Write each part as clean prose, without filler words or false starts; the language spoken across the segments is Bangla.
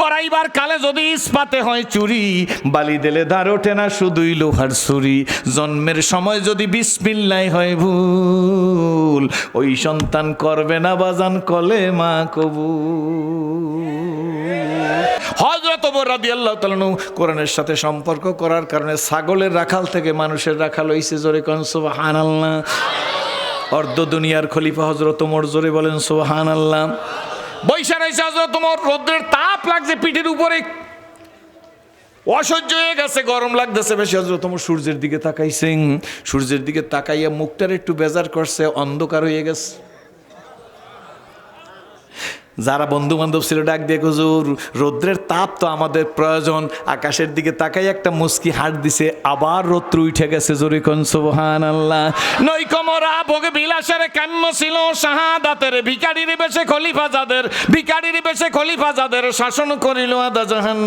করাইবার কালে যদি ইস্পাতে হয় চুরি, বালি দিলে ধার ওঠে না শুধুই লোহার ছুরি। জন্মের সময় যদি বিসমিল্লাহ হয় ভুল, ওই সন্তান করবে না বাজান কলেমা কবুল। হযরত ওমর রাদিয়াল্লাহু তাআলা আনহু কোরআনের সাথে সম্পর্ক করার কারণে ছাগলের রাখাল থেকে মানুষের রাখাল হইছে। জোরে কোন সুবহানাল্লাহ। অর্ধ দুনিয়ার খলিফা হযরত ওমর, জোরে বলেন সুবহানাল্লাহ। বৈশা রয়েছে হযরত ওমর, রৌদ্রের তাপ লাগছে পিঠের উপরে, অসহ্য হয়ে গেছে, গরম লাগতেছে বেশি। হযরত ওমর সূর্যের দিকে তাকাইছেন, সূর্যের দিকে তাকাইয়া মুখটার একটু বেজার করছে, অন্ধকার হয়ে গেছে। যারা বন্ধু বান্ধব ছিল ডাক দিয়ে, হুজুর রৌদ্রের তাপ তো আমাদের প্রয়োজন। আকাশের দিকে তাকাই একটা মুস্কি হাট দিছে, আবার রৌদ্র উঠে গেছে। জোরে কোন সুবহানাল্লাহ। নৈকমরা ভোগ বিলাসের কাম্য ছিল শাহাদাতের, ভিখারির বেশে খলিফা যাদের, ভিখারির বেশে খলিফা যাদের শাসন করিল আদা জাহান।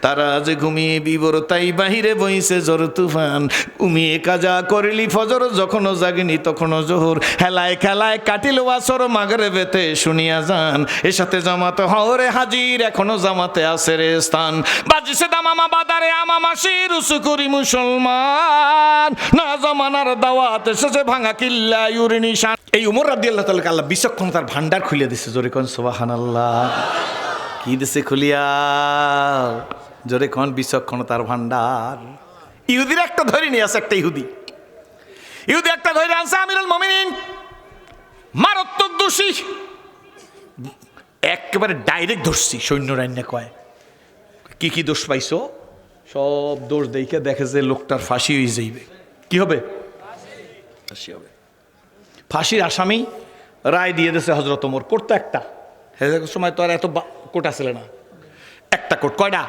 তারা আজ ঘুমিয়ে বিবর তাই বাহিরে বইছে জোর তুফান। ঘুমিয়ে কাজা করিলি ফজর, যখনও জাগিনি তখনও জোহর। হেলায় খেলায় কাটিল আসর, মাগরিবেতে শুনিয়া যান। এর সাথে জামাত হরে হাজির, এখনো জামাতে আছে রে স্থান। বাজিছে দামামা বাদারে আমামাসি, রুসু করি মুসলমান। না জমানার দাওয়াত এসেছে ভাঙা কিল্লা ইউরি নিশান। এই ওমর রাদিয়াল্লাহু তাআলা আল্লাহ বিচক্ষণতার ভান্ডার খুলে দিছে। জোরে কোন সুবহানাল্লাহ। কি দিছে খুলিয়া? জোরে কোন বিচক্ষণতার ভান্ডার। ইহুদির একটা ধরে নিয়ে আছে, একটা ইহুদি একটা ধরে আনছে আমিরুল মুমিনিন, মারাত্মক দোষী, একেবারে ডাইরেক্ট ধরছি। সৈন্য রান্না কয় কি কি দোষ পাইছো? সব দোষ দেখে দেখে যে লোকটার ফাঁসি হয়ে যাইবে। কি হবে? ফাঁসি হবে। ফাঁসির আসামি রায় দিয়ে দিয়েছে হযরত ওমর। কোর্ট তো একটা, সময় তো আর এত কোর্ট আসলে না, একটা কোর্ট। কয়টা?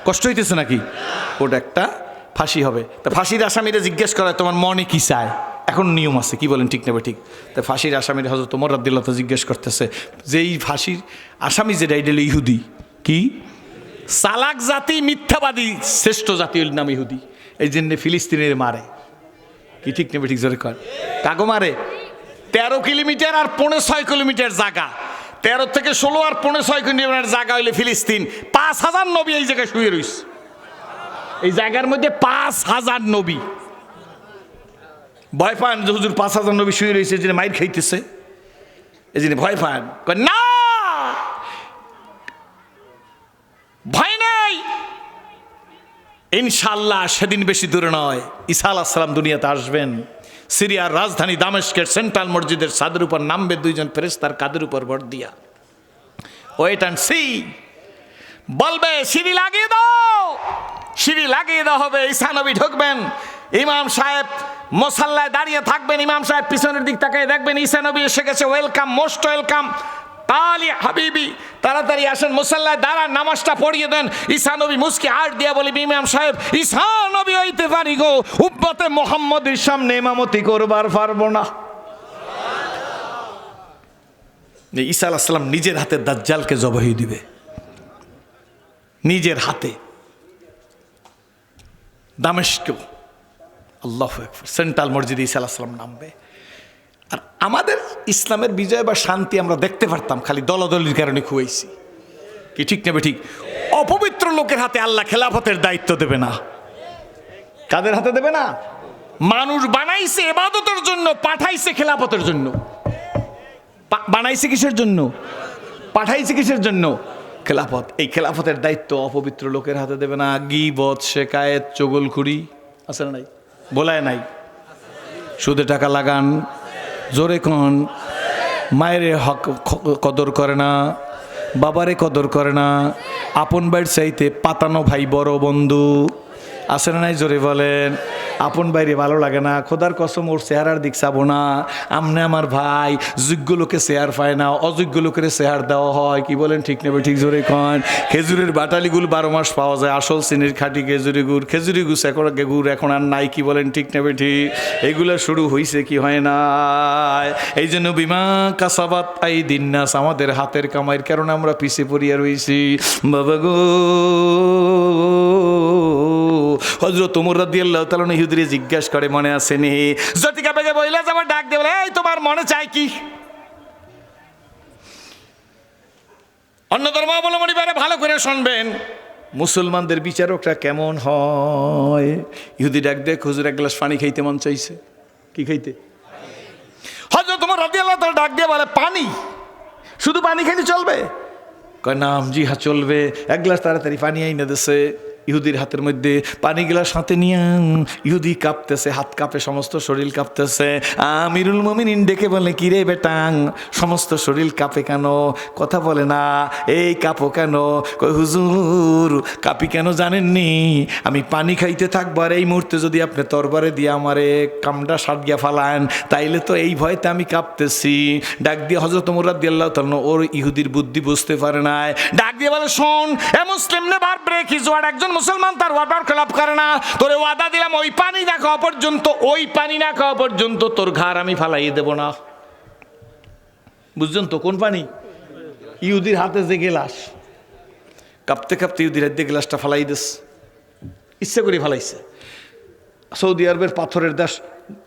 কষ্ট হইতেছে নাকি? কোর্ট একটা, ফাঁসি হবে। তা ফাঁসির আসামিরা জিজ্ঞেস করা তোমার মনে কি চায়? এখন নিয়ম আছে, কি বলেন ঠিক নেবে ঠিক? তা ফাঁসির আসামির হযরত ওমর রাদিয়াল্লাহু তাআলা জিজ্ঞেস করতেছে যে এই ফাঁসির আসামি যেটা এটা ইহুদি, কি চালাক জাতি, মিথ্যাবাদী শ্রেষ্ঠ জাতির নাম ইহুদি, এই জন্য ফিলিস্তিনের মারে। কি ঠিক নেবে ঠিক? জোরে কর। কাগো মারে? 13 কিলোমিটার আর 6.5 কিলোমিটার জায়গা, 13 থেকে 16 আর 6.5 কিলোমিটার জায়গা হইলে ফিলিস্তিন। 5000 নবী এই জায়গায় শুয়ে রইছে। এই জায়গার মধ্যে 5000 নবী। ভয় পান যে হুজুর 5000 নবী শুয়ে রয়েছে, যে মাইর খাইতেছে, এই জন্য ভয় পান? না, ভয় নেই, ইনশাআল্লাহ সেদিন বেশি দূরে নয়। ঈসা আলাইহিস সালাম দুনিয়াতে আসবেন। সিরিয়ার রাজধানী দামেস্কের সেন্ট্রাল মসজিদের ছাদের উপর নামবে দুইজন ফেরেশতার কাঁধের উপর ভর দিয়া। Wait and see. বলবে সিঁড়ি লাগিয়ে দাও, সিঁড়ি লাগিয়ে দেওয়া হবে। ঈসা নবী ঢুকবেন, ইমাম সাহেব মুসাল্লায় দাঁড়িয়ে থাকবেন, ইমাম সাহেব পিছনের দিক তাকিয়ে দেখবেন ঈসা নবী এসে গেছে। Welcome, most welcome. তালি হাবিবি, তাড়াতাড়ি আসেন, মুসাল্লায় দাঁড়ান, নামাজটা পড়িয়ে দেন। ঈসা নবী মুস্কি হাত দিয়ে বলি, ইমাম সাহেব ঈসা নবী হইতে পারি গো, উম্মতে মুহাম্মদের সামনে ইমামতি করবার পারবো না। ঈসা আলাইহিস সালাম নিজের হাতে দাজ্জালকে জবাই দিবে, নিজের হাতে। দামেস্কেও আল্লাহু আকবার, সেন্ট্রাল মসজিদে ঈসা আলাইহিস সালাম নামবে। আর আমাদের ইসলামের বিজয় বা শান্তি আমরা দেখতে পারতাম, খালি দলাদলির কারণে খুয়াইছি। কি ঠিক নেবে ঠিক? অপবিত্র লোকের হাতে আল্লাহ খেলাফতের দায়িত্ব দেবে না। কাদের হাতে দেবে না? মানুষ বানাইছে ইবাদতের জন্য, পাঠাইছে খেলাফতের জন্য। বানাইছে কিসের জন্য? পাঠাইছে কিসের জন্য? খেলাফত। এই খেলাফতের দায়িত্ব অপবিত্র লোকের হাতে দেবে না। গীবত, শেকায়েত, চগলখুরি আছে না নাই? বলায় নাই? সুদে টাকা লাগান, জোরে কোন। মায়ের হক কদর করে না, বাবারে কদর করে না, আপন ভাইয়ের চাইতে পাতানো ভাই বড় বন্ধু আছে না নাই? জোরে বলেন। আপন বাইরে ভালো লাগে না, খোদার কসম ওর চেহারার দিক চাবো না। আমনে আমার ভাই, যোগ্য লোকে চেহার পায় না, অযোগ্য লোকের চেহার দেওয়া হয়। কি বলেন ঠিক নেবে ঠিক? জোরে কন। খেজুরের বাটালিগুলো 12 মাস পাওয়া যায়, আসল চিনির খাঁটি খেজুরি গুড়। খেজুরি গুড় এখন আর নাই। কি বলেন ঠিক নেবে ঠিক? এগুলো শুরু হয়েছে কি হয় না? এই জন্য বিমা কাসাবাত আই দিন্নাস, আমাদের হাতের কামাইয়ের কারণে আমরা পিছিয়ে পড়িয়া রয়েছি। বাবা গো, হযরত ওমর রাদিয়াল্লাহু তাআলা ইহুদিরে জিজ্ঞাসা করে, মনে আছে নি? জটিকা বেগে বইলা যাবার ডাক দেবে, এই তোমার মনে চাই কি? অন্য ধর্মাবলম্বী বাইরে ভালো করে শুনবেন, মুসলমানদের বিচারকরা কেমন হয়। ইহুদি ডাক দেখ, হুজুর এক গ্লাস পানি খাইতে মন চাইছে। কি খাইতে? হযরত ওমর রাদিয়াল্লাহু তাআলা ডাক দিয়ে বলে, পানি? শুধু পানি খাইলে চলবে? কয় নাম, জি হ্যাঁ চলবে। এক গ্লাস তাড়াতাড়ি পানি আইনা দিছে। ইহুদির হাতের মধ্যে পানি গ্লাস হাতে নিয়ে ইহুদি কাঁপতেছে, হাত কাঁপে, সমস্ত শরীর কাঁপতেছে। আমিরুল মুমিনিন ডেকে বলে, কিরে বেটাং, সমস্ত শরীর কাঁপে কেন? কথা বলে না, এই কাঁপো কেন? কয় হুজুর কাঁপি কেন জানেননি? আমি পানি খাইতে থাকবো, আর এই মুহূর্তে যদি আপনি তরবারে দিয়ে আমারে কামড়া সাটিয়া ফালান, তাইলে তো এই ভয়তে আমি কাঁপতেছি। ডাক দিয়ে হযরত ওমর রাদিয়াল্লাহু তাআলা ওর ইহুদির বুদ্ধি বুঝতে পারে না, ডাক দিয়ে বলে, শোন এ মুসলিম নেভার ব্রেক হিজ ওয়ার্ড, একজন মুসলমান তার ওয়াদার খেলাপ করে না। তোরে ওয়াদা দিলাম ওই পানি না খাওয়া পর্যন্ত, ওই পানি না খাওয়া পর্যন্ত তোর ঘাড় আমি ফালাইয়ে দেব না। বুঝছেন তো কোন পানি? ইহুদির হাতে যে গ্লাস, কাঁপতে কাঁপতে ইহুদির হাতে গ্লাসটা ফালাই দিস, ইচ্ছা করে ফালাইছে। সৌদি আরবের পাথরের দেশ,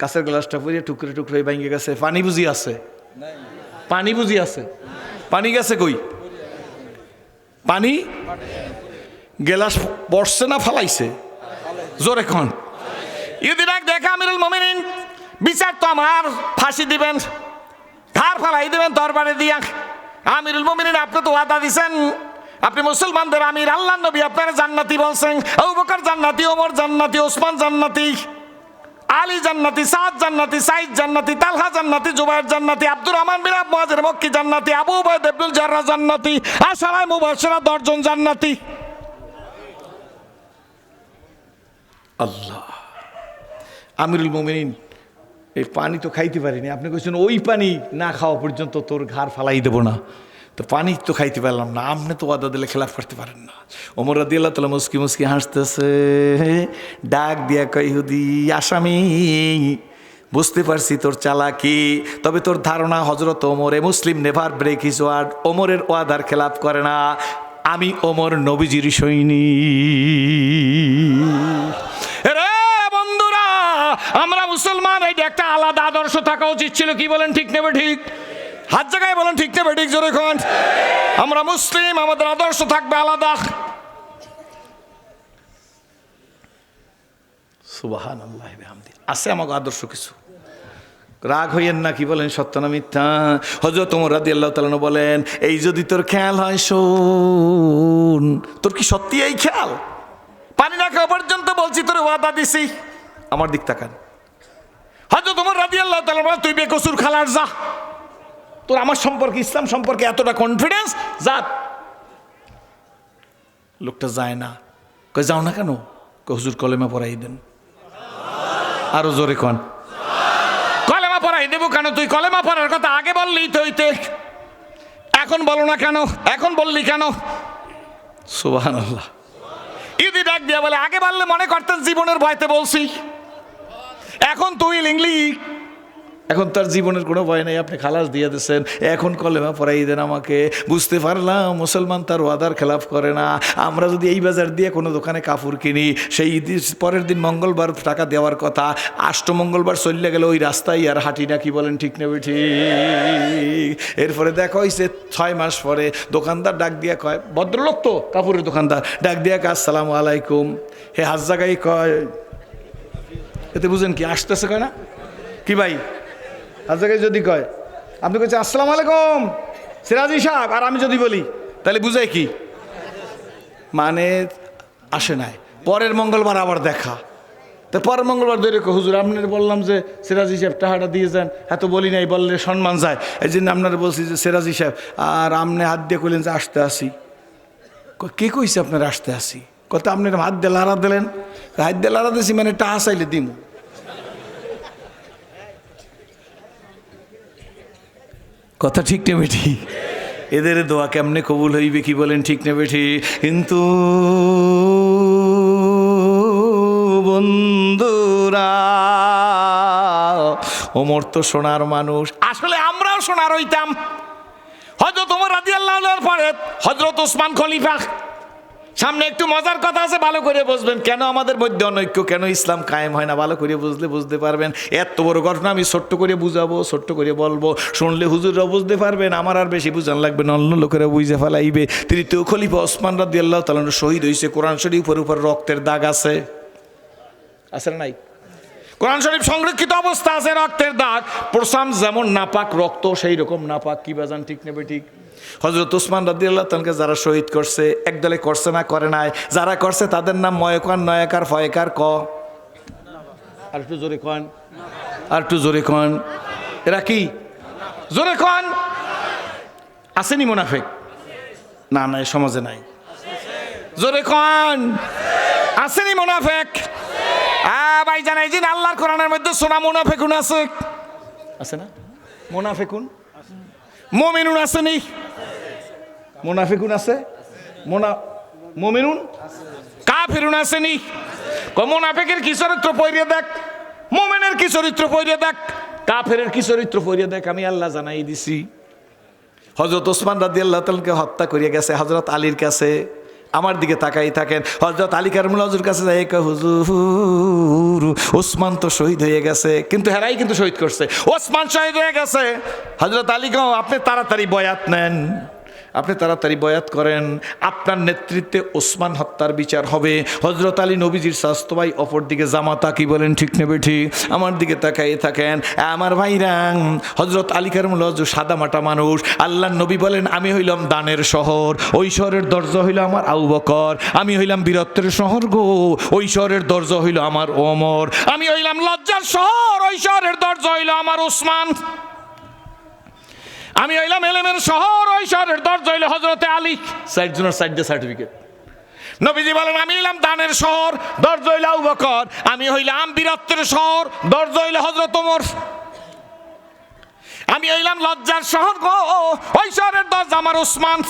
কাছের গ্লাসটা পরে টুকরে টুকরে ভেঙে গেছে। পানি বুঝি আছে? পানি বুঝি আছে? পানি গেছে কই? পানি গ্লাস পড়ছে না ফালাইছে? জোরে কোন? ইহুদি ডাক দেখা, আমিরুল মুমিনিন বিচার তো আমার, ফাঁসি দিবেন, ঘাড় ফালাই দিবেন তরবারে দিয়া। আমিরুল মুমিনিন আপনি তো ওয়াদা দিছেন, আপনি মুসলমানদের আমির, আল্লাহর নবী আপনারা জান্নাতি বলছেন। আবু বকর জান্নাতি, ওমর জান্নাতি, ওসমান জান্নাতি, আলী জান্নাতি, সাদ জান্নাতি, সাইদ জান্নাতি, তালহা জান্নাতি, জুবায়ের জান্নাতি, আব্দুর রহমান বিন আবু মুআযির মক্কি জান্নাতি, আবু উবাইদা ইবনুল জাররাহ জান্নাতি, আশারায়ে মুবাশশিরা 10 জন জান্নাতি। আল্লাহ, আমিরুল মুমিনিন এই পানি তো খাইতে পারিনি, আপনি কইছেন ওই পানি না খাওয়া পর্যন্ত তোর ঘাড় ফালাই দেব না। তো পানি তো খাইতে পারলাম না, আপনি তো ওয়াদা দিলে খেলাফ করতে পারেন না। ওমর রাদিয়াল্লাহু তাআলা মুস্কি মুস্কি হাসতেছে, ডাক দিয়া কয়, ইহুদি আসামি, বুঝতে পারছি তোর চালাকি, তবে তোর ধারণা হযরত ওমর এ মুসলিম নেভার ব্রেক হিজ ওয়ার্ড, ওমরের ওয়াদার খেলাফ করে না। আমি ওমর নবীজির সৈনিক। রে বন্ধুরা, আমরা মুসলমান, এইটা একটা আলাদা আদর্শ থাকা উচিত ছিল। কি বলেন, ঠিক নেবে ঠিক? হাত জায়গায় বলেন, ঠিক নেবে ঠিক? জোরে কোন? আমরা মুসলিম, আমাদের আদর্শ থাকবে আলাদা। সুবহানাল্লাহি ওয়া বিহামদিহি। আছে আমাকে আদর্শ কিছু, রাগ হইয়েন না। কি বলেন, সত্য না মিথ্যা? হযরত ওমর রাদিয়াল্লাহু তাআলা বলেন, এই যদি তোর খেয়াল হয়, শোন, তোর কি সত্যি এই খেয়াল? পানি না খাওয়া পর্যন্ত বলছি, তোর ওয়াদা দিছি। আমার দিক তাকান। হযরত ওমর রাদিয়াল্লাহু তাআলা বলেন, তুই বেকসুর খালার যা, তোর আমার সম্পর্কে, ইসলাম সম্পর্কে এতটা কনফিডেন্স, যা। লোকটা যায় না। কই যাও না কেন? হুজুর কলেমা পড়াই দেন। আরো জোরে কোন? কলেমা পড়াই দেবো কেন? তুই কলেমা পড়ার কথা আগে বললি তো, হইতে এখন বলো না কেন? এখন বললি কেন? সুবহানাল্লাহ। ইহুদি ডাক দিয়া বলে, আগে বললে মনে করতেন জীবনের ভয়তে বলছি, এখন তুই লিংলি, এখন তার জীবনের কোনো ভয় নেই, আপনি খালাস দিয়ে দিচ্ছেন, এখন কলেমা পড়াই দেন আমাকে। বুঝতে পারলাম মুসলমান তার ওয়াদার খেলাফ করে না। আমরা যদি এই বাজার দিয়ে কোনো দোকানে কাপড় কিনি, সেই পরের দিন মঙ্গলবার টাকা দেওয়ার কথা, মঙ্গলবার চললে গেলে ওই রাস্তায় আর হাঁটি না। কি বলেন, ঠিক নেবে ঠিক? এরপরে দেখা হয়েছে 6 মাস পরে দোকানদার ডাক দিয়া কয়, ভদ্রলোক তো কাপড়ের দোকানদার, ডাক দিয়া কয়, আসসালামু আলাইকুম। হে হাজ জায়গায় কয়, এতে বুঝেন কি আসতেছে? কয় না কি ভাই? হাজ জায়গায় যদি কয়, আপনি কইছেন আসসালামু আলাইকুম সিরাজি সাহেব, আর আমি যদি বলি, তাহলে বুঝাই কি? মানে আসে নাই। পরের মঙ্গলবার আবার দেখা, তো পরের মঙ্গলবার ধরে হুজুর আপনার বললাম যে সিরাজি সাহেব টাকাটা দিয়ে যান, এত বলি নাই, বললে সম্মান যায়, এই জন্য আপনারা বলছি যে সিরাজি সাহেব, আর আপনি হাত দিয়ে কইলেন যে আসতে আসি। কে কইছে আপনার আসতে আসি? কত আপনি হাত দিয়ে লাড়া দিলেন? হাত দিয়ে লাড়া দিয়েছি মানে টাকা চাইলে দিমু। কথা ঠিক নেবে ঠিক? এদের দোয়া কেমনে কবুল হইবে? কি বলেন, ঠিক নেবে ঠিক? কিন্তু বন্ধুরা, ওমর তো সোনার মানুষ, আসলে আমরাও সোনার হইতাম। হযরত ওমর রাদিয়াল্লাহু আনহুর পরে হযরত ওসমান খলিফা, সামনে একটু মজার কথা আছে, ভালো করে বুঝবেন কেন আমাদের মধ্যে অনৈক্য, কেন ইসলাম কায়েম হয় না। ভালো করে বুঝলে বুঝতে পারবেন। এত বড় ঘটনা আমি ছোট্ট করে বুঝাবো, ছোট্ট করে বলবো, শুনলে হুজুররাও বুঝতে পারবেন, আমার আর বেশি বুঝান লাগবে না, অন্য লোকেরা বুঝে ফেলাইবে। তৃতীয় খলিফা ওসমান রাদিয়াল্লাহু তাআলা শহীদ হয়েছে। কোরআন শরীফের উপর রক্তের দাগ আছে, আছে না নাই? কোরআন শরীফ সংরক্ষিত অবস্থা আছে, রক্তের দাগ। প্রসাম যেমন নাপাক, রক্ত সেই রকম নাপাক। কি বাজান, ঠিক নেবে ঠিক? হযরত ওসমান রাদিয়াল্লাহু তাআলাকে যারা শহীদ করছে, একদলে করছে না করে নাই, যারা করছে তাদের নাম ময়কার, নয়কার, ফয়কার, ক আর একটু জোরে কন, আর একটু জোরে কন, এরা কি? জোরে কন। আসেনি মুনাফিক? না না, সমাজে নাই। জোরে কন, আসেনি মুনাফিক? ভাই জানাই যে আল্লাহর কোরআনের মধ্যে সোনা মুনাফিকুন আছে, আছে না? মুনাফিকুন, মুমিনুন আছে নি? মুনাফিকুন আছে, মুমিনুন, কাফিরুন আছে নি? মুনাফিকের কি চরিত্র পড়িয়ে দেখ, মুমিনের কি চরিত্র পড়িয়ে দেখ, কাফেরের কি চরিত্র পড়িয়ে দেখ। আমি আল্লাহ জানাই দিছি। হযরত ওসমান রাদিয়াল্লাহু তাআলাকে হত্যা করিয়ে গেছে হযরত আলীর কাছে। আমার দিকে তাকাই থাকেন, হযরত আলী কারমুল হুজুর কাছে যাই, হুজুর ওসমান তো শহীদ হয়ে গেছে, কিন্তু হেরাই কিন্তু শহীদ করছে, ওসমান শহীদ হয়ে গেছে। হযরত আলী কও, আপনি তাড়াতাড়ি বয়াত নেন, আপনি তাড়াতাড়ি বয়াত করেন, আপনার নেতৃত্বে ওসমান হত্যার বিচার হবে। হযরত আলী নবীজির স্বাস্থ্য ভাই, অপর দিকে জামাতা। কি বলেন, ঠিক নেবে ঠিক? আমার দিকে তাকাই থাকেন আমার ভাইরাং। হযরত আলী কারমুল হুজুর সাদা মাটা মানুষ। আল্লাহর নবী বলেন, আমি হইলাম দানের শহর, ওই শহরের দরজা হইল আমার আবু বকর। আমি হইলাম বীরত্বের শহর গো, ওই শহরের দরজা হইল আমার ওমর। আমি হইলাম লজ্জার শহর, ওই শহরের দরজা হইল আমার ওসমান। আমি হইলাম এলেমের শহর, ওই শহরের দরজা হইল হযরতে আলী। সাইডজনের সাইডে সার্টিফিকেট। নবীজি বলেন, আমি হইলাম দানের শহর, দরজা হইল আবু বকর। আমি হইলাম বীরত্বের শহর, দরজা হইল হযরত ওমর। আমি হইলাম লজ্জার শহর গো, ওই শহরের দরজা আমার ওসমান।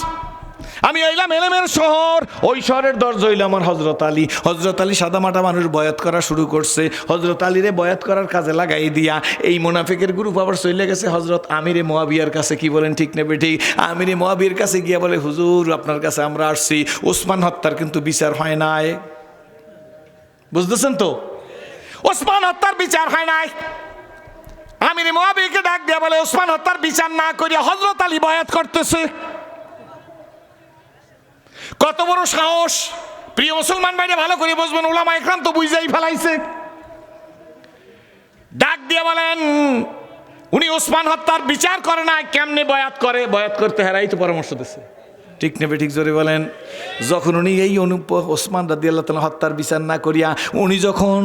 আমি হইলাম এলেমের শহর, ওই শহরের দরজা হইল আমার হযরত আলী। হযরত আলী সাদামাটা মানুষ বয়াত করা শুরু করছে। হযরত আলীরে বয়াত করার কাজে লাগাই দিয়া এই মুনাফিকের গ্রুপ আবার চলে গেছে হযরত আমিরে মুয়াবিয়ার কাছে। কি বলেন, ঠিক নেবে ঠিক? আমিরে মুয়াবিয়ার কাছে গিয়া বলে, হুজুর আপনার কাছে আমরা আসছি, ওসমান হত্যার কিন্তু বিচার হয় নাই। বুঝতেছেন তো? ওসমান হত্যার বিচার হয় নাই। আমিরে মুয়াবিয়াকে ডাক দিয়া বলে, ওসমান হত্যার বিচার না করিয়া হযরত আলী বয়াত করতেছে। কত বড় সাহস! প্রিয় মুসলমান ভাইরা ভালো করে বুঝবেন, উলামা ইকরাম তো বুঝাই ফেলাইছে। ডাক দিয়ে বলেন, উনি ওসমান হত্যার বিচার করে না, কেমনে বয়াত করে? বয়াত করতে হেরাই তো পরামর্শ দিচ্ছে। ঠিক নেবে ঠিক? জোরে বলেন। যখন উনি এই ওসমান রাদিয়াল্লাহু তাআলা হত্যার বিচার না করিয়া উনি যখন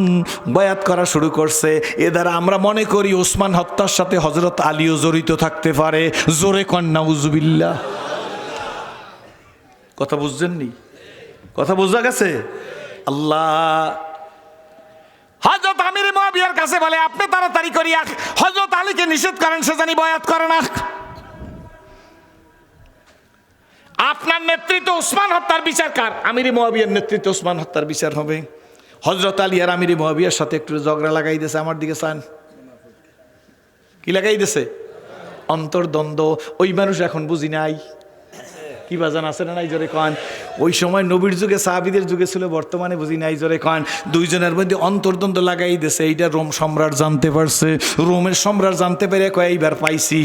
বয়াত করা শুরু করছে, এ দ্বারা আমরা মনে করি ওসমান হত্যার সাথে হযরত আলীও জড়িত থাকতে পারে। জোরে কন নাউজুবিল্লাহ। কথা বুঝছেন নি? কথা বোঝা গেছে? আল্লাহ হযরত আমির মুয়াবিয়ার কাছে বলে, আপনি তাড়াতাড়ি করিয়া হযরত আলীকে নিষেধ করেন, সে জানি বয়াত করে না। আপনার নেতৃত্বে ওসমান হত্যার বিচার কার? আমির মুয়াবিয়ার নেতৃত্বে ওসমান হত্যার বিচার হবে। হযরত আলী আর আমির মুয়াবিয়ার সাথে একটু ঝগড়া লাগাই দিয়েছে। আমার দিকে চান, কি লাগাই দিয়েছে? অন্তর্দ্বন্দ্ব। ওই মানুষ এখন বুঝি নাই। কি বাজান, আছে না নাই? জোরে কন। ওই সময় নবীর যুগে, সাহাবীদের যুগে ছিল, বর্তমানে বুঝি নাই। জোরে কন। দুইজনের মধ্যে অন্তর্দ্বন্দ্ব লাগাই দিয়েছে। এইটা রোম সম্রাট জানতে পারছে। রোমের সম্রাট জানতে পেরে কয়, এইবার পাইছি।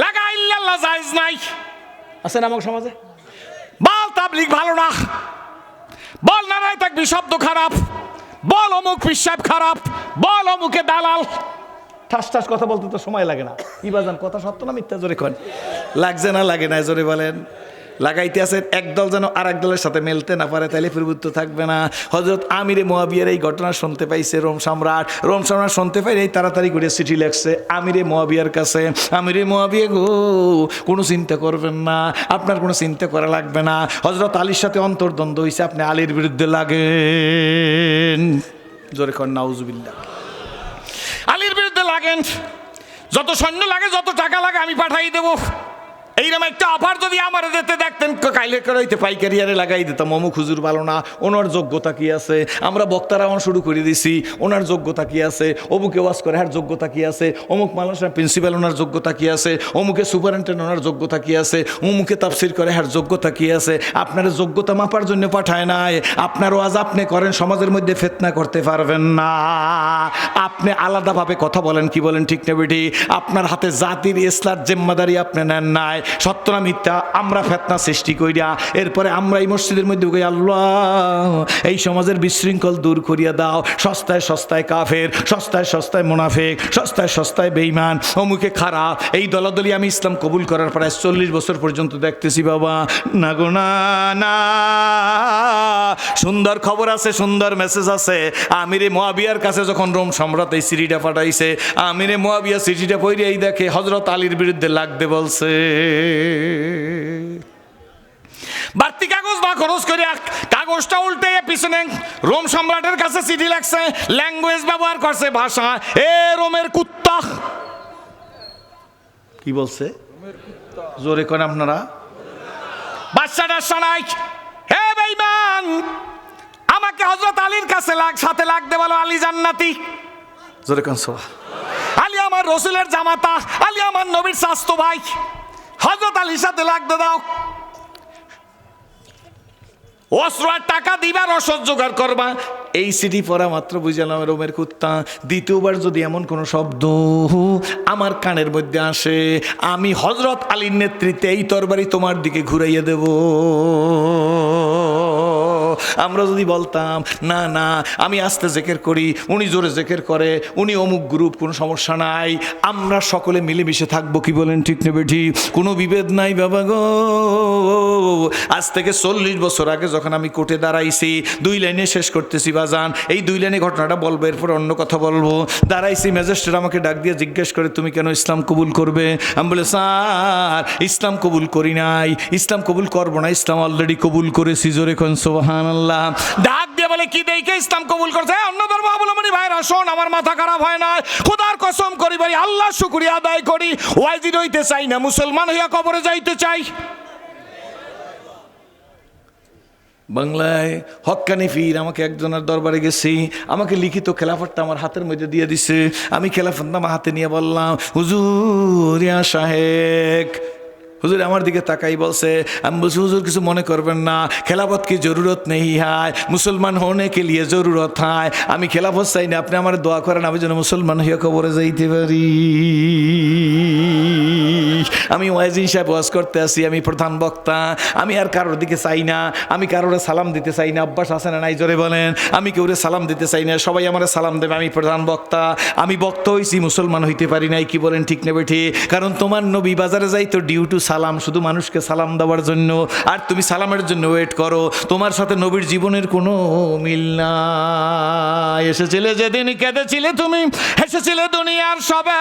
লাগা ইল্লাল্লাহ জায়েজ নাই। আছে না আমার সমাজে? বল তাবলীগ ভালো না, বল নারায়ে তাকবীর শব্দ খারাপ, বল অমুক পিশাব খারাপ, বল অমুকে দালাল। ঠাস ঠাস কথা বলতে তো সময় লাগে না। কি বাজান, কথা সত্য না মিথ্যা? জোরে কন। লাগছে না লাগে না? জোরে বলেন। লাগাইতে আছে একদল যেন আর এক দলের সাথে মেলতে না পারে, তাইলে প্রভুত্ব থাকবে না। হযরত আমিরে মুয়াবিয়ার এই ঘটনা শুনতে পাইছে রোম সম্রাট। রোম সম্রাট শুনতে পাই এই তাড়াতাড়ি করে চিঠি লেখছে আমিরে মুয়াবিয়ার কাছে। আমিরে মুয়াবিয়া গো, কোনো চিন্তা করবেন না, আপনার কোনো চিন্তা করা লাগবে না। হযরত আলীর সাথে অন্তর্দ্বন্দ্ব হয়েছে, আপনি আলীর বিরুদ্ধে লাগেন। জোরে কন নাউজুবিল্লাহ। আলীর বিরুদ্ধে লাগেন, যত সৈন্য লাগে, যত টাকা লাগে আমি পাঠাই দেব। এইরকম একটা অফার যদি আমার দিতে দেখতেন, কাইলে করাইতে পাইকারি আরে লাগাই দিতাম। অমুক হুজুর ভালো না, ওনার যোগ্যতা কি আছে? আমরা বক্তারা শুরু করে দিছি, ওনার যোগ্যতা কি আছে? অমুকে ওয়াজ করে, হ্যাঁ যোগ্যতা কি আছে? অমুক মাদ্রাসার প্রিন্সিপাল, ওনার যোগ্যতা কি আছে? অমুকে সুপারিনটেন্ডেন্ট, ওনার যোগ্যতা কি আছে? অমুকে তাফসির করে, হ্যাঁ যোগ্যতা কি আছে? আপনার যোগ্যতা মাপার জন্য পাঠায় নাই। আপনার ওয়াজ আপনি করেন, সমাজের মধ্যে ফিতনা করতে পারবেন না। আপনি আলাদাভাবে কথা বলেন, কি বলেন ঠিক না বেটি? আপনার হাতে জাতির ইসলার জিম্মাদারি আপনি নেন নাই। সত্য না মিথ্যা? আমরা ফিতনা সৃষ্টি কইরা এরপরে আমরা এই মসজিদের মধ্যে কই, আল্লাহ এই সমাজের বিশৃঙ্খল দূর করিয়া দাও। সস্তায় সস্তায় কাফের, সস্তায় সস্তায় মুনাফিক, সস্তায় সস্তায় বেঈমান, অমুকে খারাপ। এই দলাদলি আমি ইসলাম কবুল করার প্রায় 40 বছর পর্যন্ত দেখতেছি বাবা। না গো না না, সুন্দর খবর আছে, সুন্দর মেসেজ আছে। আমিরে মুয়াবিয়ার কাছে যখন রোম সম্রাট এই চিঠিটা পাঠাইছে, আমিরে মুয়াবিয়া চিঠিটা পড়িয়াই দেখে হযরত আলীর বিরুদ্ধে লাগতে বলছে। বাড়তি কাগজ না খরচ করে কাগজটা উল্টে পিছনে রোম সম্রাটের কাছে চিঠি লাগছে, ল্যাঙ্গুয়েজ ব্যবহার করছে, ভাষা। এ রোমের কুত্তা, কি বলছে? জোরে করেন আপনারা। বাচ্চাটার শোনাই, হে বেঈমান, আমাকে হযরত আলীর কাছে সাথে লাগতে বলো। আলী জান্নাতি, জোরে কোন সুবহান। আলী আমার রাসূলের জামাতা, আলী আমার নবীর চাচতো ভাই, হযরত আলীর সাথে লাগতে দাও। অস্ত্র আর টাকা দিবার রসদ জোগাড় করবা। এই সিটি পড়া মাত্র বুঝলাম রোমের কুত্তা। দ্বিতীয়বার যদি এমন কোনো শব্দ আমার কানের মধ্যে আসে, আমি হযরত আলীর নেতৃত্বে এই তরবারি তোমার দিকে ঘুরাইয়া দেব। আমরা যদি বলতাম না না আমি আস্তে জেকের করি, উনি জোরে জেকের করে, উনি অমুক গ্রুপ, কোনো সমস্যা নাই, আমরা সকলে মিলেমিশে থাকবো, কি বলেন ঠিক না বেঠি? কোনো বিভেদ নাই বাবা গো। আজ থেকে 40 বছর আগে যখন আমি কোর্টে দাঁড়াইছি, 2 লাইনে শেষ করতেছি বাজান, এই 2 লাইনে ঘটনাটা বলবো, এরপর অন্য কথা বলবো। দাঁড়াইছি, ম্যাজিস্ট্রেট আমাকে ডাক দিয়ে জিজ্ঞেস করে, তুমি কেন ইসলাম কবুল করবে? আমি বলে, স্যার ইসলাম কবুল করি নাই, ইসলাম কবুল করবো না, ইসলাম অলরেডি কবুল করেছি। জোরে কোন সুবহানাল্লাহ। ডাক দিয়ে বলে, কি দেখে ইসলাম কবুল করছে? অন্য ধর্ম অবলম্বনী ভাইরা শোন, আমার মাথা খারাপ হয় না, খোদার কসম করি ভাই, আল্লাহ শুকরিয়া আদায় করি, ওয়াজিদ হইতে চাই না, মুসলমান হইয়া কবরে যাইতে চাই। বাংলায় হক্কানি পীর, আমাকে একজনের দরবারে গেছি, আমাকে লিখিত খেলাফতটা আমার হাতের মধ্যে দিয়ে দিছে। আমি খেলাফতনামা হাতে নিয়ে বললাম, হুজুর ইয়া শাহেক। হুজুর আমার দিকে তাকাই বলছে, আমি বলছি হুজুর কিছু মনে করবেন না, খেলাফত কি জরুরত নেই হায়, মুসলমান হোনে কে লিয়ে জরুরত হায়। আমি খেলাফত চাই না, আপনি আমার দোয়া করেন আমি যেন মুসলমান হইয়া কবরে যাইতে পারি। আমি ওয়াজিন সাহেব ওয়াজ করতে আসি, আমি প্রধান বক্তা, আমি আর কারোর দিকে চাই না, আমি কারোরে সালাম দিতে চাই না। অভ্যাস আছে না নাই জোরে বলেন? আমি কেউরে সালাম দিতে চাই না, সবাই আমার সালাম দেবে, আমি প্রধান বক্তা। আমি বক্তা হইছি, মুসলমান হইতে পারি নাই, কি বলেন ঠিক না বেঠি? কারণ তোমার নবী বাজারে যাই তো ডিউ টু সালাম, শুধু মানুষকে সালাম দেওয়ার জন্য, আর তুমি সালামের জন্য ওয়েট করো। তোমার সাথে নবীর জীবনের কোনো মিল নাই। এসেছিলে যেদিন কেঁদেছিলে তুমি, হেসেছিলে দুনিয়ার সবে,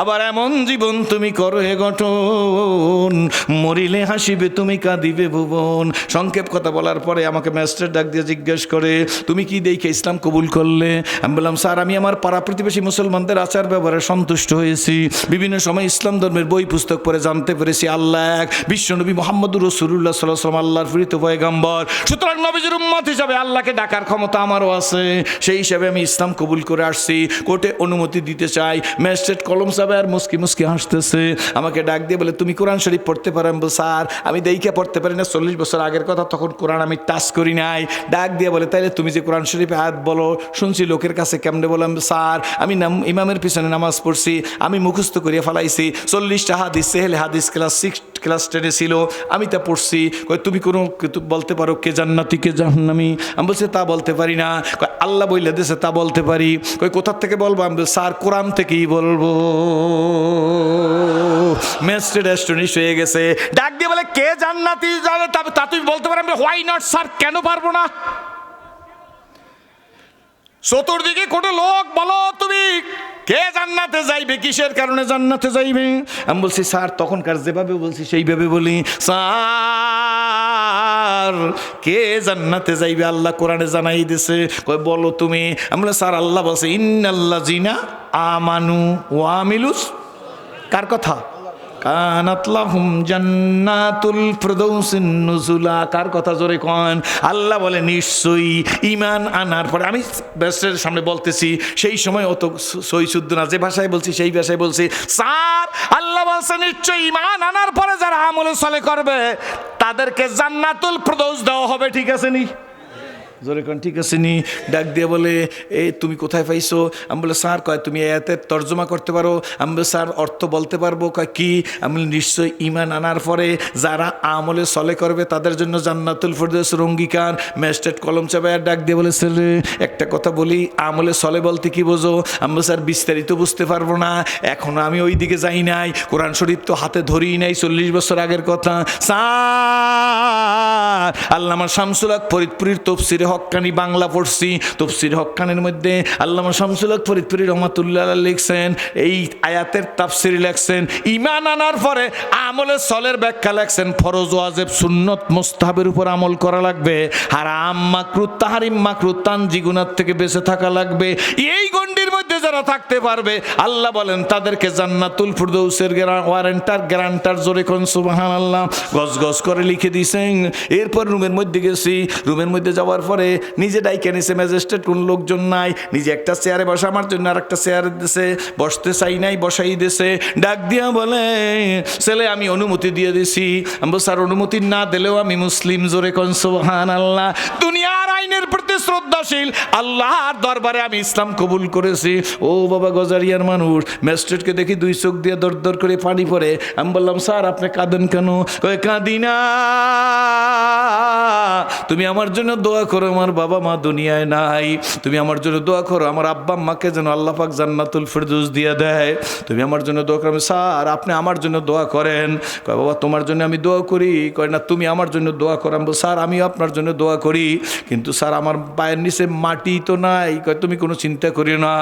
আবার এমন জীবন তুমি করো হে গঠন, মরিলে হাসিবে তুমি কাঁদিবে ভুবন। সংক্ষেপ কথা বলার পরে আমাকে ম্যাজিস্ট্রেট ডাক দিয়ে জিজ্ঞেস করে, তুমি কি দেখে ইসলাম কবুল করলে? আমি বললাম, স্যার আমি আমার পাড়া প্রতিবেশী মুসলমানদের আচার ব্যবহারে সন্তুষ্ট হয়েছি, বিভিন্ন সময় ইসলাম ধর্মের বই পুস্তক পড়ে জানতে পেরেছি আল্লাহ এক, বিশ্বনবী মুহাম্মদুর রাসূলুল্লাহ সাল্লাল্লাহু আলাইহি ওয়াসাল্লাম আল্লাহর প্রেরিত পয়গম্বর, সুতরাং নবীজির উম্মত হিসাবে আল্লাহকে ডাকার ক্ষমতা আমারও আছে। সেই হিসাবে আমি ইসলাম কবুল করে আসছি, কোর্টে অনুমতি দিতে চাই। ম্যাজিস্ট্রেট কলম সাহেব আর মুস্কি মুস্কি হাসতেছে, আমাকে ডাক দিয়ে বলে, তুমি কোরআন শরীফ পড়তে পারো? আমি বল, স্যার আমি দেইকে পড়তে পারি না, 40 বছর আগের কথা, তখন কোরআন আমি টাচ করি নাই। ডাক দিয়ে বলে, তাইলে তুমি যে কোরআন শরীফে আয়াত বলো শুনছি লোকের কাছে, কেমনে বললাম? স্যার আমি ইমামের পিছনে নামাজ পড়ছি, আমি মুখস্থ করিয়া ফেলাইছি, 40টা হাদিস, সেহেলে হাদিস ক্লাস 6 ক্লাস 10-এ ছিল, আমি তা পড়ছি। তুমি কোনো বলতে পারো কে জান্নাতি কে জাহান্নামী? আমি বলছি তা বলতে পারি না। আল্লাহ বইলে দিয়েছে তা বলতে পারি। কোথার থেকে বলবো? আমি বলছি স্যার কোরআন থেকেই বলবো। ম্যাজিস্ট্রেট অ্যাস্টনিশ হয়ে গেছে, ডাক দিয়ে বলে, কে জান্নাতি জানে তা তুমি বলতে পারো? হোয়াই নট স্যার, কেন পারবো না? চতুর্দিকে কোনো লোক, বলো তুমি কে জান্নাতে যাইবে, কিসের কারণে জান্নাতে যাইবে? আমি বলছি স্যার তখনকার যেভাবে বলছি সেইভাবে বলি। স্যার কে জান্নাতে যাইবে আল্লাহ কোরআনে জানাই দিছে, কই বলো তুমি। আমি বলি স্যার আল্লাহ বলছে ইন্নাল্লাযিনা আমানু ওয়া আমিলুস, কার কথা? কানাত লাহুম জান্নাতুল ফিরদাউসিন নুজুলা। কার কথা জোরে কন? আল্লাহ বলে নিশ্চয়ই ঈমান আনার পরে, আমি বেস্টের সামনে বলতেছি সেই সময় অত সই শুদ্ধ না, যে ভাষায় বলছি সেই ভাষায় বলছি। স্যার আল্লাহ বলছে নিশ্চয়ই ঈমান আনার পরে যারা আমলে সলে করবে তাদেরকে জান্নাতুল ফিরদাউস দেওয়া হবে। ঠিক আছে নি? জোরে কোন ঠিক আছে নি? ডাক দিয়ে বলে এই তুমি কোথায় পাইছো? আমি বলে স্যার, কয় তুমি আয়াতের তর্জমা করতে পারো? আমি বলে স্যার অর্থ বলতে পারবো। কয় কি? আমি বলি নিশ্চয়ই ঈমান আনার পরে যারা আমলে সলে করবে তাদের জন্য জান্নাতুল ফিরদাউসের অঙ্গীকার। ম্যাজিস্ট্রেট কলম চাপায় ডাক দিয়ে বলে ছেলে একটা কথা বলি, আমলে সলে বলতে কি বোঝো? আমি বলি স্যার বিস্তারিত বুঝতে পারবো না, এখনো আমি ওই দিকে যাই নাই, কোরআন শরীফ তো হাতে ধরিই নাই, 40 বছর আগের কথা। স্যার আল্লামা শামসুল হক ফরিদপুরীর তফসিরে হক্কানি বাংলা পড়ছি, তফসির হক্কানির মধ্যে আল্লামা শামসুল হক ফরিদপুরী রহমাতুল্লাহ লিখছেন, এই আয়াতের তাফসির লিখছেন, ঈমান আনার পরে আমলে সলের ব্যাখ্যা লিখছেন, ফরজ ওয়াজিব সুন্নত মুস্তাহাবের উপর আমল করা লাগবে, হারাম মাকরুহ তাহরিম মাকরুহ তানজি গুনাহ থেকে বেঁচে থাকা লাগবে। এই গণ্ডির মধ্যে যারা থাকতে পারবে আল্লাহ বলেন তাদেরকে জান্নাতুল ফিরদাউসের গ্যারান্টার জোরে কোন সুবহানাল্লাহ গজ গজ করে লিখে দিয়েছেন। এরপর রুমের মধ্যে গেছি, রুমের মধ্যে যাওয়ার পরে নিজে ডাইকে নিছে, ম্যাজিস্ট্রেট কোন লোকজন নাই, নিজে একটা চেয়ারে বসা, আমার জন্য আর একটা চেয়ারে দিছে, বসতে চাই নাই বসাই দিছে। ডাক দিয়া বলে ছেলে আমি অনুমতি দিয়ে দিছি। আমি বলছি স্যার অনুমতি না দিলেও আমি মুসলিম। জোরে কোন সুবহানাল্লাহ। দুনিয়ার আইনের প্রতি শ্রদ্ধাশীল, আল্লাহর দরবারে আমি ইসলাম কবুল করেছি। ও বাবা গজারিয়ার মানুষ, ম্যাজিস্ট্রেটকে দেখি 2 চোখ দিয়ে দর দর করে পানি পড়ে। আমি বললাম স্যার আপনি কাঁদেন কেন? কয় কাঁদি না, তুমি আমার জন্য দোয়া করো, আমার বাবা মা দুনিয়ায় নাই, তুমি আমার জন্য দোয়া করো আমার আব্বা আম্মাকে যেন আল্লাহ পাক জান্নাতুল ফিরদাউস দিয়ে দেয়, তুমি আমার জন্য দোয়া করো। স্যার আপনি আমার জন্য দোয়া করেন। কয় বাবা তোমার জন্য আমি দোয়া করি। কয় না তুমি আমার জন্য দোয়া করো। আমি বলি স্যার আমিও আপনার জন্য দোয়া করি, কিন্তু স্যার আমার পায়ের নিচে মাটি তো নাই। কয় তুমি কোনো চিন্তা করি না,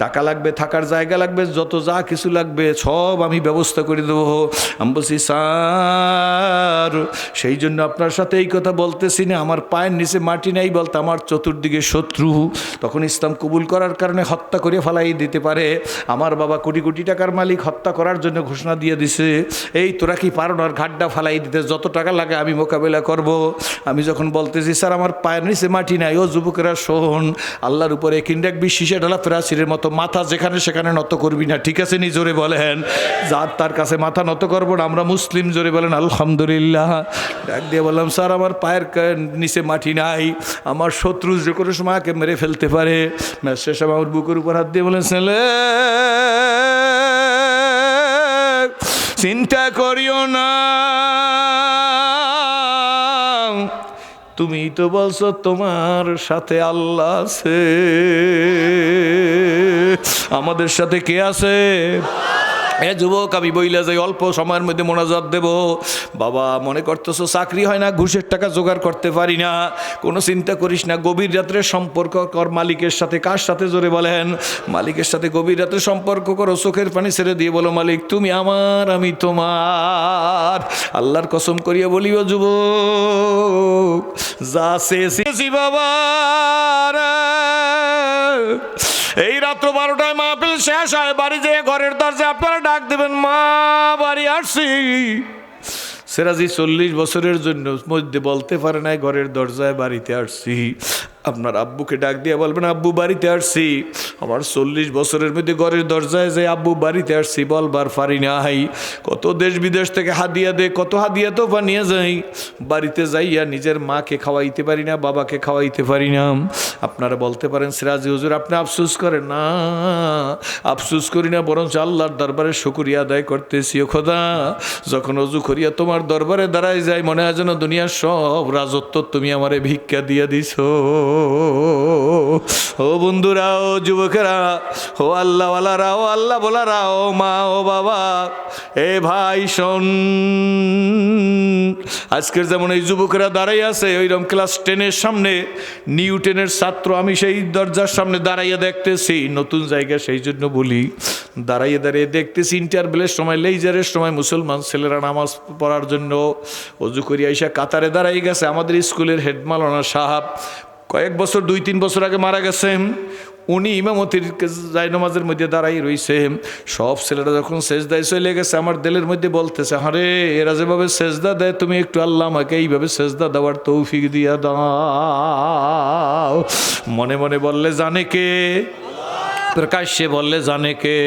টাকা লাগবে, থাকার জায়গা লাগবে, যত যা কিছু লাগবে সব আমি ব্যবস্থা করে দেবো। আমি বলছি স্যার সেই জন্য আপনার সাথে এই কথা বলতেছি না, আমার পায়ের নিচে মাটি নাই বলতে আমার চতুর্দিকে শত্রু, তখন ইসলাম কবুল করার কারণে হত্যা করে ফেলাই দিতে পারে। আমার বাবা কোটি কোটি টাকার মালিক, হত্যা করার জন্য ঘোষণা দিয়ে দিছে, এই তোরা কি পারো না ঘাটটা ফালাই দিতে, যত টাকা লাগে আমি মোকাবেলা করব। আমি যখন বলতেছি স্যার আমার পায়ের নিচে মাটি নাই, ও যুবকেরা শোন, আল্লাহর উপরে কিন্ডাক বিশ্বাসে ঢালা ফেরাসিরের মতো মাথা যেখানে সেখানে নত করবি না। ঠিক আছে নি? জোরে বলেন। যার তার কাছে মাথা নত করবো না, আমরা মুসলিম। জোরে বলেন আলহামদুলিল্লাহ। ডাক দিয়ে বললাম স্যার আমার পায়ের নিচে মাটি নাই, আমার শত্রু যে কোনো সময় আগে মেরে ফেলতে পারে। শেষ আমার বুকের উপর হাত দিয়ে বলেন ছেলে চিন্তা করিও না, তুমি তো বলছো তোমার সাথে আল্লাহ আছে, আমাদের সাথে কে আছে? যুবক আমি বইলা যাই অল্প সময়ের মধ্যে মোনাজাত দেব। বাবা মনে করতেছো চাকরি হয় না, ঘুষের টাকা জোগাড় করতে পারি না, কোনো চিন্তা করিস না, গভীর রাত্রে সম্পর্ক কর মালিকের সাথে। কার সাথে? জোরে বলেন। মালিকের সাথে গভীর রাত্রে সম্পর্ক করো, চোখের পানি ছেড়ে দিয়ে বলো মালিক তুমি আমার, আমি তোমার। আল্লাহর কসম করিয়া বলিও যুবক যা চেয়েছি বাবা, এই রাত্র 12টায় মাহফিল শেষ হয়, বাড়ি যেয়ে ঘরের দরজা আপনারা ডাক দেবেন মা বাড়ি আসছি। সেরাজি 40 বছরের জন্য মধ্যে বলতে পারে নাই ঘরের দরজায় বাড়িতে আসছি। আপনার আব্বুকে ডাক দিয়ে বলবেন আব্বু বাড়িতে আসছি। আমার 40 বছরের মধ্যে ঘরের দরজায় যে আব্বু বাড়িতে আসছি বলবার পারি নাই। কত দেশ বিদেশ থেকে হাদিয়া দে, কত হাদিয়া তো বানিয়ে যাই, বাড়িতে যাইয়া নিজের মাকে খাওয়াইতে পারি না, বাবাকে খাওয়াইতে পারি না। আপনারা বলতে পারেন সিরাজি হুজুর আপনি আফসোস করেন না, আফসোস করি না, বরঞ্চ আল্লাহর দরবারে শুকরিয়া আদায় করতেছি। ও খোদা যখন অজু করিয়া তোমার দরবারে দাঁড়াই যাই মনে হয় যেন দুনিয়ার সব রাজত্ব তুমি আমারে ভিক্ষা দিয়ে দিছো। ও বন্ধুরা, ও যুবকেরা, ও আল্লাহওয়ালারা, ও আল্লাহ বলারা, ও মা, ও বাবা, এ ভাই শোন, আজকের যেমন এই যুবকেরা দাঁড়াই আছে ওইরকম ক্লাস 10-এর সামনে নিউটনের ছাত্র আমি সেই দরজার সামনে দাঁড়াইয়া দেখতেছি, নতুন জায়গা সেই জন্য বলি, দাঁড়াইয়ে দাঁড়িয়ে দেখতেছি ইন্টারভেলের সময় লেইজারের সময় মুসলমান ছেলেরা নামাজ পড়ার জন্য অজু করিয়া আইসা কাতারে দাঁড়াই গেছে। আমাদের স্কুলের হেড মাওলানা সাহেব কয়েক বছর 2-3 বছর আগে মারা গেছেন। উনি ইমামতির জায়নামাজের মধ্যে দাঁড়াই রইছে। সব ছেলেরা যখন সেজদায় চলে গেছে, আমার দিলের মধ্যে বলতেছে, আরে এরা যেভাবে সেজদা দেয়, তুমি একটু আল্লাহ আমাকে এইভাবে সেজদা দেওয়ার তৌফিক দিয়া দাও। মনে মনে বললে জানে কে, প্রকাশ্যে বললে জানে কে,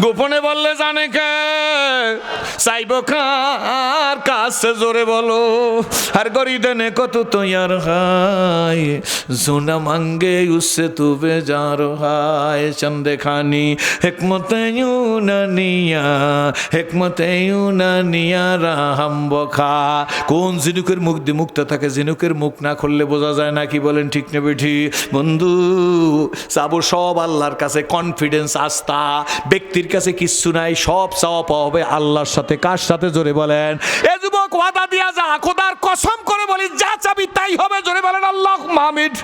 গোপনে বললে জানে কে, চাইব কার কাছে জোরে বলো। আর গরিদানে কত তৈয়ার হায়, জোনা মাঙ্গে উসে তু বেজার হায়। চন্দে খানি হেকমতে ইউনানিয়া, হেকমতে ইউনানিয়া রাহাম বখা। কোন ঝিনুকের মুখ দিয়ে মুক্তা থাকে, ঝিনুকের মুখ না খুললে বোঝা যায় না, কি বলেন ঠিক না বেঠি? বন্ধু চাবো সব আল্লাহর কাছে, কনফিডেন্স, আস্থা। ব্যক্তির কাছে কিচ্ছু নাই, সব চাওয়া পাওয়া হবে আল্লাহর সাথে। কার সাথে জোরে বলেন? এ যুবক ওয়াদা দিয়া যা, খোদার কসম করে বলি, যা চাবি তাই হবে। জোরে বলেন আল্লাহ মাহমিদ।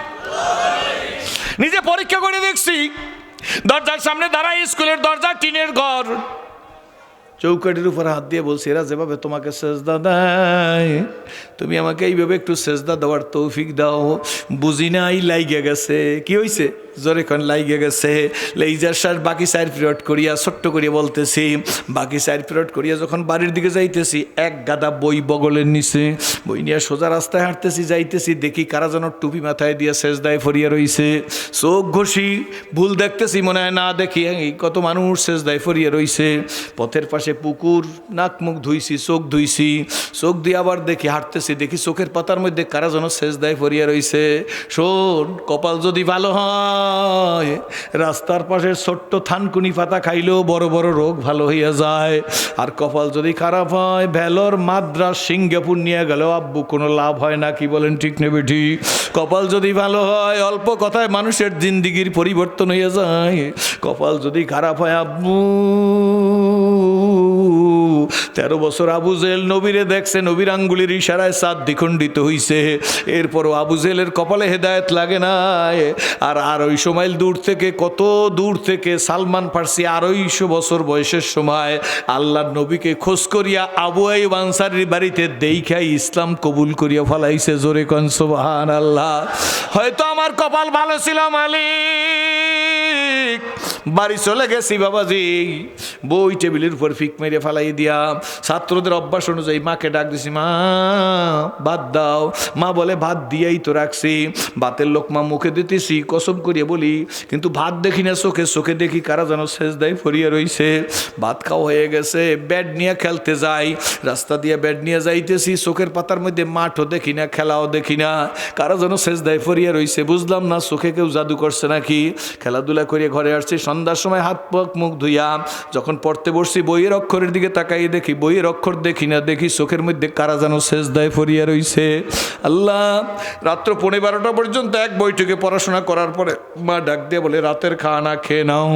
নিজে পরীক্ষা করে দেখছি, দরজার সামনে দাঁড়াই, স্কুলের দরজা, টিনের ঘর, চৌকাঠির উপর হাত দিয়ে বলছি, এরা যেভাবে তোমাকে সেজদা দেয়, তুমি আমাকে এইভাবে একটু সেজদা দেওয়ার তৌফিক দাও। বুঝি নাই লাইগে গেছে। কি হয়েছে? জোরে কোন লাইগে গেছে। লেইজার শ্বাস বাকি 4 পিরিয়ড করিয়া ছোট্ট করিয়া বলতেছি, বাকি 4 পিরিয়ড করিয়া যখন বাড়ির দিকে যাইতেছি, এক গাদা বই বগলের নিচে, বই নিয়ে সোজা রাস্তায় হাঁটতেছি, যাইতেছি, দেখি কারা যেন টুপি মাথায় দিয়ে সেজদায় ফরিয়া রইছে। চোখ ঘষি, ভুল দেখতেছি, মনে হয় না দেখি, কত মানুষ সেজদায় ফরিয়া রইছে। পথের পাশে পুকুর, নাক মুখ ধুইছি, চোখ ধুইছি, চোখ দিয়ে আবার দেখি, হাঁটতেছি, দেখি চোখের পাতার মধ্যে কারা যেন সেজদায় ফরিয়া রইছে। শোন, কপাল যদি ভালো হয়, রাস্তার পাশে ছোট্ট থানকুনি পাতা খাইলেও বড় বড় রোগ ভালো হইয়া যায়। আর কপাল যদি খারাপ হয়, ভেলোর, মাদ্রাস, সিঙ্গাপুর নিয়ে গেলেও আব্বু কোনো লাভ হয় না। কি বলেন ঠিক না বেঠি? কপাল যদি ভালো হয়, অল্প কথায় মানুষের জিন্দিগির পরিবর্তন হইয়া যায়। কপাল যদি খারাপ হয় আব্বু, 13 বছর আবু জেল নবীরে দেখছে, নবীর আঙ্গুলির ইশারায় চাঁদ দ্বিখণ্ডিত হইছে। এরপরও আবু জেলের কপালে হেদায়েত লাগে নাই। আর 250 মাইল দূর থেকে, কত দূর থেকে সালমান ফার্সি 250 বছর বয়সের সময় আল্লাহর নবীকে খোঁজ করিয়া আবু আইয়ুব আনসারীর বাড়িতে দেখাই ইসলাম কবুল করিয়া ফলাইছে। জোরে কোন সুবহানাল্লাহ। হয়তো আমার কপাল ভালো ছিল মালিক, বাড়ি চলে গেছি বাবাজি, বই টেবিলের উপর ফিক মেরে ফেলাই দিয়া, ছাত্রদের অভ্যাস অনুযায়ী মাকে ডাক দিছি, মা ভাত দাও। মা বলে, ভাত দিয়েই তো রাখছি। ভাতের লোকমা মুখে দিতেছি, কসম করিয়া বলি, কিন্তু ভাত দেখি না চোখে, চোখে দেখি কারা যেন সেজদায় ফরিয়া রইছে। ভাত খাওয়া হয়ে গেছে, ব্যাট নিয়ে খেলতে যাই, রাস্তা দিয়ে ব্যাট নিয়ে যাইতেছি, চোখের পাতার মধ্যে মাঠও দেখি না, খেলাও দেখি না, কারা যেন সেজদায় ফরিয়া রইছে। বুঝলাম না চোখে কেউ জাদু করছে নাকি। খেলাধুলা করিয়া ঘরে আসছি, সন্ধ্যার সময় হাত পাক মুখ ধুইয়া যখন পড়তে বসছি, বইয়ের অক্ষরের দিকে তাকাই দেখি বইয়ের অক্ষর দেখি না, দেখি চোখের মধ্যে কারা যেন সেজদায় ফরিয়া রইছে। আল্লাহ, রাত্র 12:30 পর্যন্ত এক বৈঠকে পড়াশোনা করার পরে মা ডাক দিয়ে বলে, রাতের খানা খেয়ে নাও।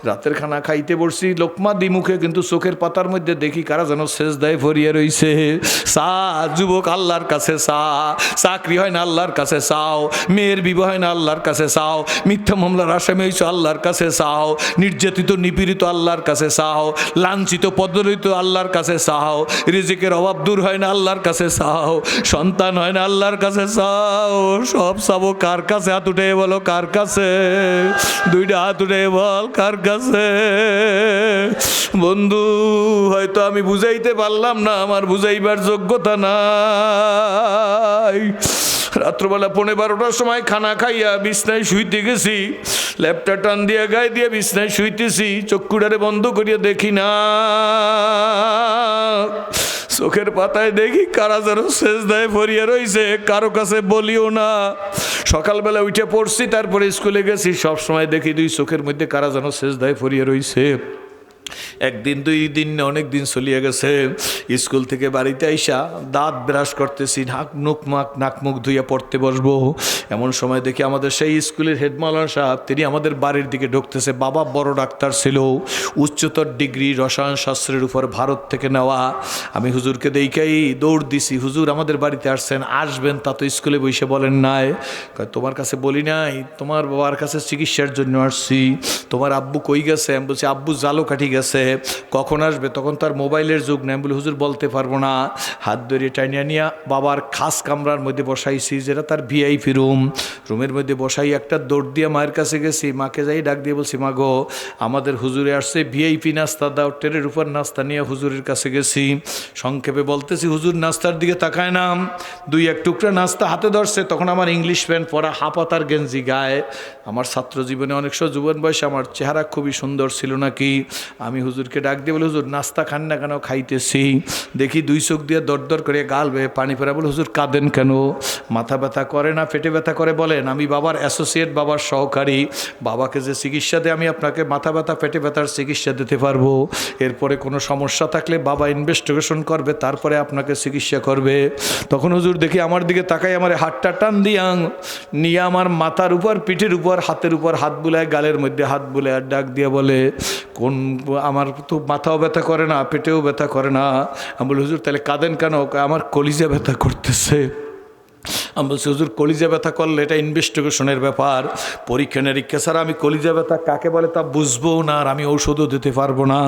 রাতের খানা খাইতে বসছি, লোকমা দিমুখে, কিন্তু চোখের পাতার মধ্যে দেখি কারা যেন সেজদায় ফরিয়া রইছে। চা যুবক, আল্লাহর কাছে চা। চাকরি হয় না, আল্লাহর কাছে চাও। মেয়ের বিবাহ হয় না, আল্লাহর কাছে চাও। মিথ্যা মামলার আসামি হয়েছ, আল্লাহর কাছে চাও। নির্যাতিত নিপীড়িত, আল্লাহর কাছে চাও। লাঞ্ছিত পদদলিত, আল্লাহর কাছে চাও। রিজিকের অভাব দূর হয় না, আল্লাহর কাছে চাও। সন্তান হয় না, আল্লাহর কাছে চাও। সব চাবো কার কাছে? হাত উঠে বলো, কার কাছে? 2টা হাত উঠে বল, কার কাছে? বন্ধু, হয়তো আমি বুঝাইতে পারলাম না, আমার বুঝাইবার যোগ্যতা নাই। রাত্রবেলা 12:15 সময় খানা খাইয়া বিছনায় শুইতে গেছি, ল্যাপটা টান দিয়ে গায়ে দিয়ে বিছনায় শুইতেছি, চক্ষুটারে বন্ধ করিয়া দেখি না, চোখের পাতায় দেখি কারা যেন সেজদায় ফরিয়া রইছে। কারো কাছে বলিও না। সকালবেলা উঠে পড়ছি, তারপরে স্কুলে গেছি, সব সময় দেখি 2 চোখের মধ্যে কারা যেন সেজদায় ফরিয়া রইছে। একদিন 2 দিন না, অনেক দিন চলিয়ে গেছে। স্কুল থেকে বাড়িতে আইসা দাঁত ব্রাশ করতেছি, নাক মুখ ধুইয়া পড়তে বসবো, এমন সময় দেখি আমাদের সেই স্কুলের হেডমাস্টার সাহেব, তিনি আমাদের বাড়ির দিকে ঢুকতেছে। বাবা বড় ডাক্তার ছিল, উচ্চতর ডিগ্রি রসায়ন শাস্ত্রের উপর ভারত থেকে নেওয়া। আমি হুজুরকে দেখাই দৌড় দিছি, হুজুর আমাদের বাড়িতে আসছেন, আসবেন, তা তো স্কুলে বসে বলেন নাই। তোমার কাছে বলি নাই, তোমার বাবার কাছে চিকিৎসার জন্য আসছি। তোমার আব্বু কই গেছে? আমি বলছি, আব্বু জালো কাঠি গেছে। কখন আসবে? তখন তার মোবাইলের যুগ নেই। বলে হুজুর বলতে পারবো না। হাত ধরিয়ে টাইনিয়া নিয়ে বাবার খাস কামরার মধ্যে বসাইছি, যেটা তার ভিআইপি রুম। রুমের মধ্যে বসাই একটা দৌড় দিয়ে মায়ের কাছে গেছি। মাকে যাই ডাক দিয়ে বলছি, মা গো, আমাদের হুজুরে আসছে, ভিআইপি নাস্তা দাও। ট্রেনের উপর নাস্তা নিয়ে হুজুরের কাছে গেছি। সংক্ষেপে বলতেছি, হুজুর নাস্তার দিকে তাকায় না, দুই এক টুকরা নাস্তা হাতে ধরছে। তখন আমার ইংলিশ প্যান্ট পরা, হাফাতার গেঞ্জি গায়ে। আমার ছাত্র জীবনে অনেক সময় যুবন বয়সে আমার চেহারা খুবই সুন্দর ছিল নাকি। আমি হুজুরকে ডাক দিয়ে বলে, হুজুর নাস্তা খান না কেন? খাইতেছি। দেখি দুই চোখ দিয়ে দরদর করে গাল বেয়ে পানি পড়া। বলে, হুজুর কাঁদেন কেন? মাথা ব্যথা করে না পেটে ব্যথা করে? বলেন, আমি বাবার অ্যাসোসিয়েট, বাবার সহকারী। বাবাকে যে চিকিৎসা দিয়ে আমি আপনাকে মাথা ব্যথা পেটে ব্যথার চিকিৎসা দিতে পারবো। এরপরে কোনো সমস্যা থাকলে বাবা ইনভেস্টিগেশন করবে, তারপরে আপনাকে চিকিৎসা করবে। তখন হুজুর দেখি আমার দিকে তাকাই, আমার হাতটা টান দিয়া নিয়ে আমার মাথার উপর, পিঠের উপর, হাতের উপর হাত বুলায়, গালের মধ্যে হাত বুলায়, আর ডাক দিয়া বলে, কোন আমার তো মাথাও ব্যথা করে না, পেটেও ব্যথা করে না। আমি বলি, হুজুর তাহলে কাঁদেন কেন? আমার কলিজা ব্যথা করতেছে। আমি বলছি, হুজুর কলিজা ব্যথা করলে এটা ইনভেস্টিগেশনের ব্যাপার, পরীক্ষা নিরীক্ষা ছাড়া আমি কলিজা ব্যথা কাকে বলে তা বুঝবো না, আর আমি ঔষধও দিতে পারবো না।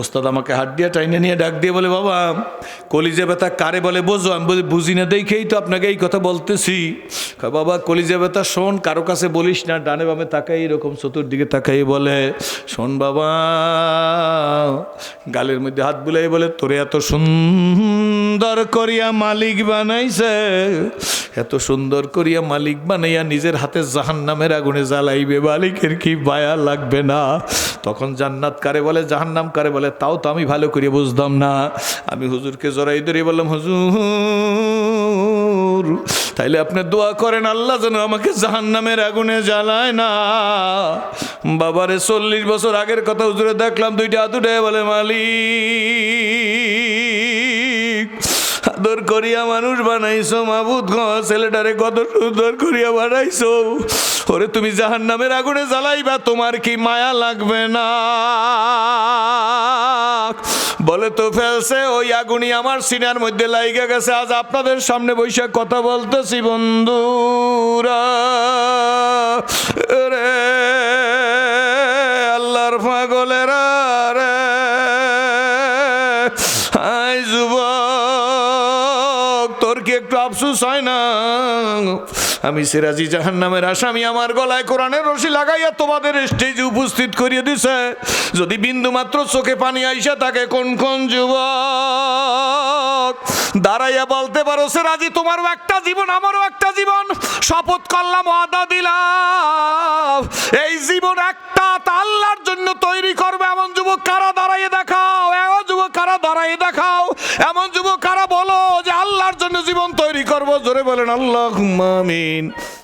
ওস্তাদ আমাকে হাত দিয়ে টাইনে নিয়ে ডাক দিয়ে বলে, বাবা কলিজা ব্যথা কারে বলে বোঝো? আমি বলি, বুঝি না দেখেই তো আপনাকে এই কথা বলতেছি। বাবা কলিজা ব্যথা শোন, কারো কাছে বলিস না। ডানে বামে তাকাই, এরকম চতুর্দিকে তাকাই বলে, শোন বাবা, গালের মধ্যে হাত বুলাই বলে, তোরে এত সুন্দর করিয়া মালিক বানাইছে, এত সুন্দর করিয়া মালিক বানাইয়া নিজের হাতে জাহান্নামের আগুনে জ্বালাইবে, মালিকের কি মায়া লাগবে না? তখন জান্নাত কারে বলে, জাহান্নাম কারে বলে, তাও তো আমি ভালো করে বুঝতাম না। আমি হুজুরকে জড়াই ধরে বললাম, হুজুর তাইলে আপনি দোয়া করেন আল্লাহ যেন আমাকে জাহান্নামের আগুনে জ্বালায় না। বাবারে 40 বছর আগের কথা হুজুরে দেখলাম, দুইটা হাত উঠে বলে, মালিক আদর করিয়া মানুষ বানাইছো, মাবুদ গো ছেলেটারে কত সুন্দর করিয়া বানাইছো, ওরে তুমি জাহান্নামের আগুনে জ্বালাইবা, তোমার কি মায়া লাগবে না? বলে তো ফেলছে, ওই আগুনই আমার সিনার মধ্যে লাইগা গেছে। আজ আপনাদের সামনে বৈশাখ কথা বলতেছি বন্ধুরা রে, আল্লাহর পাগলেরা রে, আই যুবক তোর কি একটু আফসোস হয় না? আমি সিরাজি জাহান্নামের আসামি, আমার গলায় কোরআনের রশি লাগাইয়া তোমাদের স্টেজে উপস্থিত করিয়ে দিছে। যদি বিন্দু মাত্র চোখে পানি আইসা থাকে, কোন কোন যুবক দাঁড়াইয়া বলতে পারো, সিরাজি তোমারও একটা জীবন, আমারও একটা জীবন, শপথ করলাম, ওয়াদা দিলাম, এই জীবন একটা তা আল্লাহর জন্য তৈরি করবে। এমন যুবক কারা দাঁড়াইয়ে দেখাও, এমন যুবক কারা দাঁড়াইয়ে দেখাও, এমন যুবক কারা বলো যে আল্লাহর জন্য জীবন তৈরি করবো। জোরে বলেন আল্লাহুম্মা আমিন।